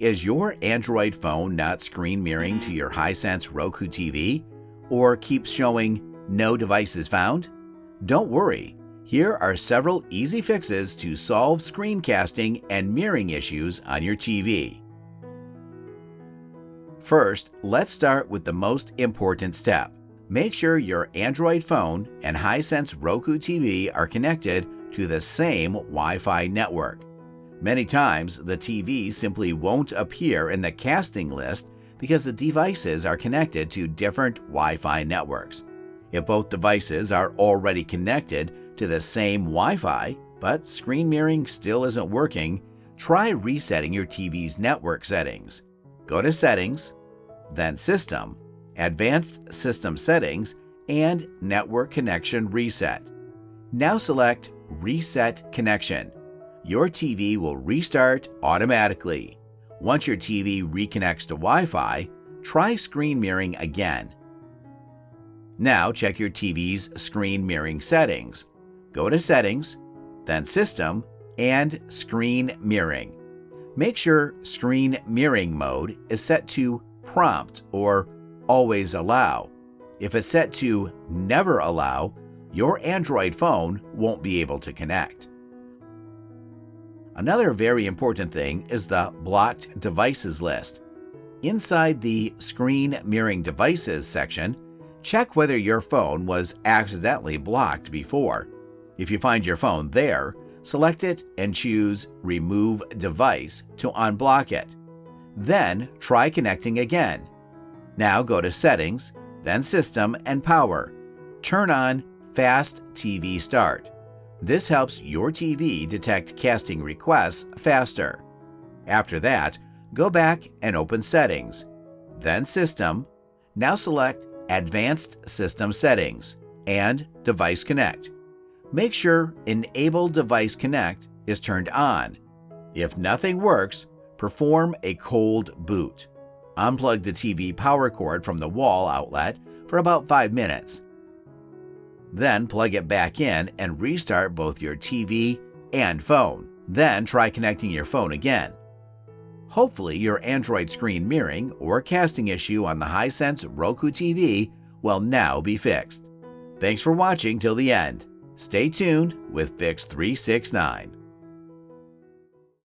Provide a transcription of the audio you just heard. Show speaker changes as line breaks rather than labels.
Is your Android phone not screen mirroring to your HiSense Roku TV or keeps showing no devices found? Don't worry. Here are several easy fixes to solve screencasting and mirroring issues on your TV. First, let's start with the most important step. Make sure your Android phone and HiSense Roku TV are connected to the same Wi-Fi network. Many times, the TV simply won't appear in the casting list because the devices are connected to different Wi-Fi networks. If both devices are already connected to the same Wi-Fi, but screen mirroring still isn't working, try resetting your TV's network settings. Go to Settings, then System, Advanced System Settings, and Network Connection Reset. Now select Reset Connection. Your TV will restart automatically. Once your TV reconnects to Wi-Fi, try screen mirroring again. Now check your TV's screen mirroring settings. Go to Settings, then System, and Screen Mirroring. Make sure Screen Mirroring mode is set to Prompt or Always Allow. If it's set to Never Allow, your Android phone won't be able to connect. Another very important thing is the Blocked Devices list. Inside the Screen Mirroring Devices section, check whether your phone was accidentally blocked before. If you find your phone there, select it and choose Remove Device to unblock it. Then try connecting again. Now go to Settings, then System and Power. Turn on Fast TV Start. This helps your TV detect casting requests faster. After that, go back and open Settings, then System. Now select Advanced System Settings and Device Connect. Make sure Enable Device Connect is turned on. If nothing works, perform a cold boot. Unplug the TV power cord from the wall outlet for about 5 minutes. Then plug it back in and restart both your TV and phone. Then try connecting your phone again. Hopefully your Android screen mirroring or casting issue on the HiSense Roku TV will now be fixed. Thanks for watching till the end. Stay tuned with Fix369.